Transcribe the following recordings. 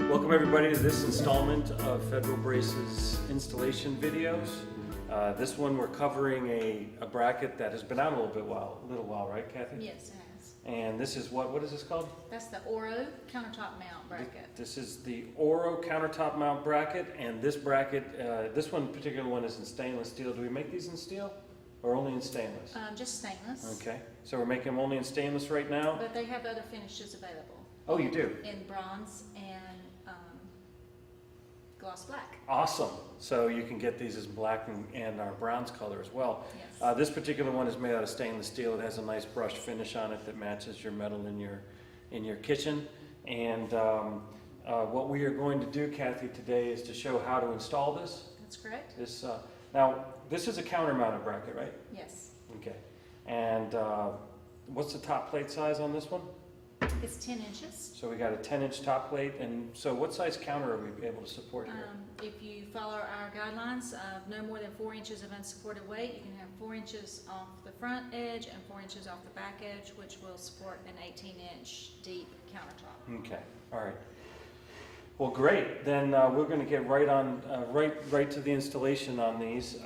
Welcome everybody to this installment of Federal Braces installation videos. This one we're covering a bracket that has been out a little while, right, Kathy? Yes, it has. And this is what is this called? That's the Oro Countertop Mount bracket. This is the Oro Countertop Mount bracket, and this bracket, this particular one is in stainless steel. Do we make these in steel or only in stainless? Just stainless. Okay, so we're making them only in stainless right now? But they have other finishes available. Oh, you do? In bronze and gloss black. Awesome. So you can get these as black and our bronze color as well. Yes. This particular one is made out of stainless steel. It has a nice brushed finish on it that matches your metal in your kitchen. And what we are going to do, Kathy, today is to show how to install this. That's correct. Now, this is a counter-mounted bracket, right? Yes. Okay. And what's the top plate size on this one? It's 10 inches. So we got a 10-inch top plate, and so what size counter are we able to support here? If you follow our guidelines of no more than 4 inches of unsupported weight, you can have 4 inches off the front edge and 4 inches off the back edge, which will support an 18-inch deep countertop. Okay, all right. Well, great. Then we're going to get right on, right to the installation on these.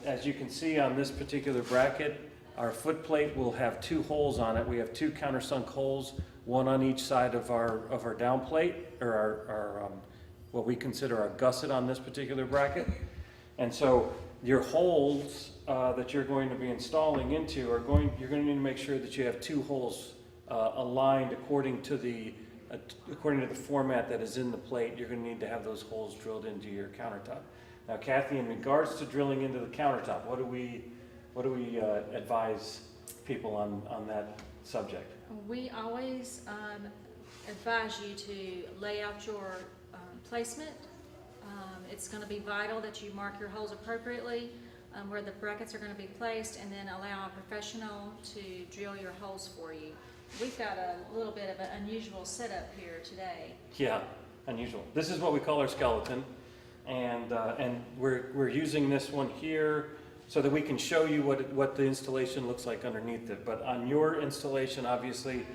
As you can see on this particular bracket, our foot plate will have 2 holes on it. We have 2 countersunk holes, one on each side of our down plate, or our what we consider our gusset on this particular bracket. And so your holes that you're going to be installing into you're going to need to make sure that you have 2 holes aligned according to the format that is in the plate. You're going to need to have those holes drilled into your countertop. Now, Kathy, in regards to drilling into the countertop, what do we advise people on that subject? We always advise you to lay out your placement. It's going to be vital that you mark your holes appropriately where the brackets are going to be placed, and then allow a professional to drill your holes for you. We've got a little bit of an unusual setup here today. Yeah, unusual. This is what we call our skeleton, and we're using this one here so that we can show you what the installation looks like underneath it. But on your installation, obviously,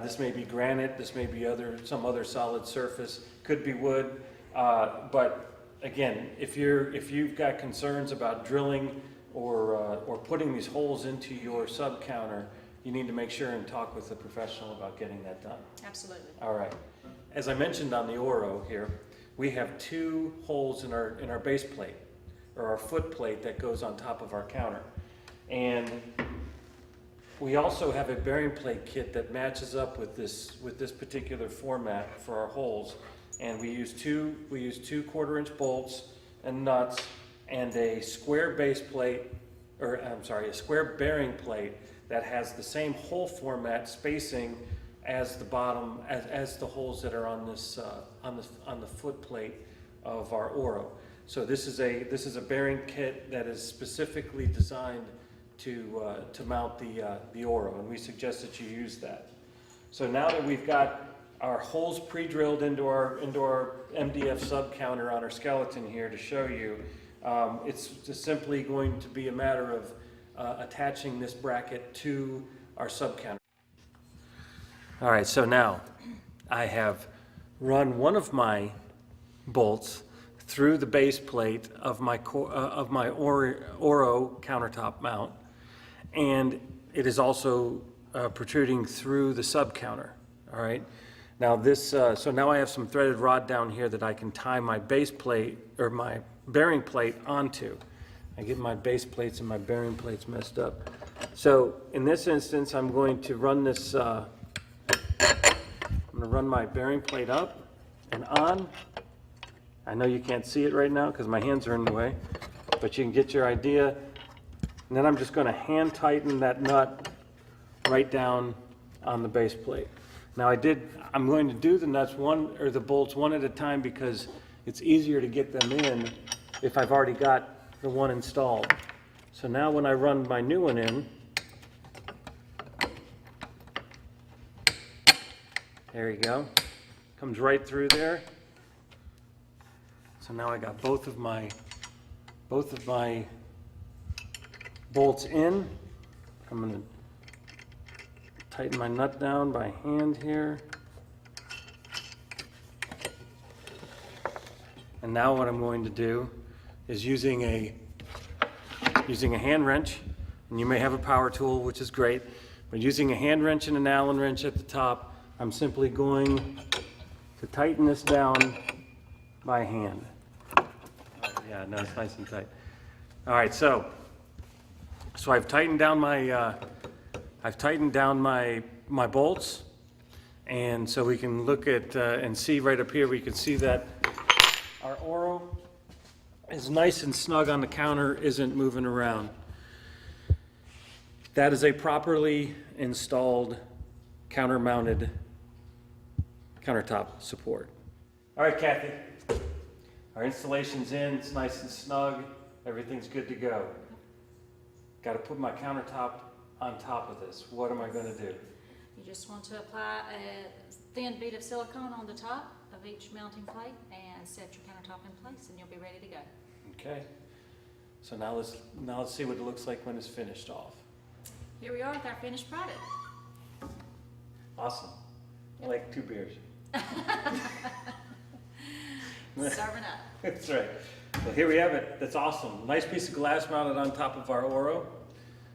this may be granite, this may be some other solid surface, could be wood. But again, if you've got concerns about drilling or putting these holes into your sub counter, you need to make sure and talk with a professional about getting that done. Absolutely. All right. As I mentioned on the Oro here, we have 2 holes in our base plate, or our foot plate that goes on top of our counter. And we also have a bearing plate kit that matches up with this particular format for our holes. And we use 2 1/4-inch bolts and nuts and a square base plate, a square bearing plate that has the same hole format spacing as the bottom, as the holes that are on the foot plate of our Oro. So this is a bearing kit that is specifically designed to mount the Oro, and we suggest that you use that. So now that we've got our holes pre-drilled into our MDF sub counter on our skeleton here to show you, it's just simply going to be a matter of attaching this bracket to our sub counter. All right, so now I have run one of my bolts through the base plate of my Oro countertop mount, and it is also protruding through the sub counter. All right. Now so now I have some threaded rod down here that I can tie my base plate or my bearing plate onto. I get my base plates and my bearing plates messed up. So in this instance, I'm going to run this. I'm going to run my bearing plate up and on. I know you can't see it right now because my hands are in the way, but you can get your idea. And then I'm just going to hand tighten that nut right down on the base plate. Now I'm going to do the bolts one at a time because it's easier to get them in if I've already got the one installed. So now when I run my new one in, there you go, comes right through there. So now I got both of my bolts in. I'm going to tighten my nut down by hand here. And now what I'm going to do is using a hand wrench, and you may have a power tool, which is great, but using a hand wrench and an Allen wrench at the top, I'm simply going to tighten this down by hand. Yeah, no, it's nice and tight. All right, so I've tightened down my my bolts, and so we can look at and see right up here. We can see that our Oro is nice and snug on the counter, isn't moving around. That is a properly installed counter-mounted countertop support. All right, Kathy, our installation's in, it's nice and snug, everything's good to go. Got to put my countertop on top of this. What am I going to do? You just want to apply a thin bead of silicone on the top of each mounting plate and set your countertop in place, and you'll be ready to go. Okay, so now let's see what it looks like when it's finished off. Here we are with our finished product. Awesome. I like 2 beers. Serving up. That's right. Well, here we have it. That's awesome. Nice piece of glass mounted on top of our Oro.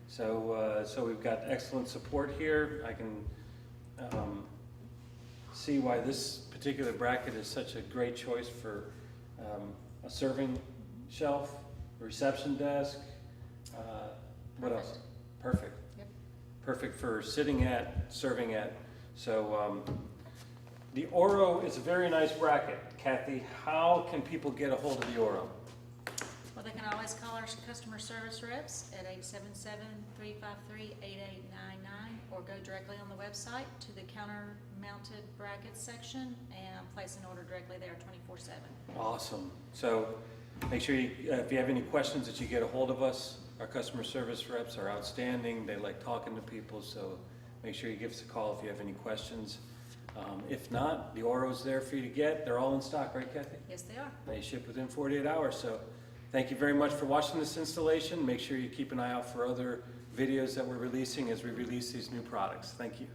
So we've got excellent support here. I can see why this particular bracket is such a great choice for a serving shelf, a reception desk. What else? Perfect. Yep. Perfect for sitting at, serving at. So the Oro is a very nice bracket. Kathy, how can people get a hold of the Oro? Well, they can always call our customer service reps at 877-353-8899 or go directly on the website to the counter-mounted brackets section and place an order directly there 24/7. Awesome. So make sure you, if you have any questions, that you get a hold of us. Our customer service reps are outstanding. They like talking to people, so make sure you give us a call if you have any questions. If not, the Oro's there for you to get. They're all in stock, right, Kathy? Yes, they are. They ship within 48 hours. So thank you very much for watching this installation. Make sure you keep an eye out for other videos that we're releasing as we release these new products. Thank you.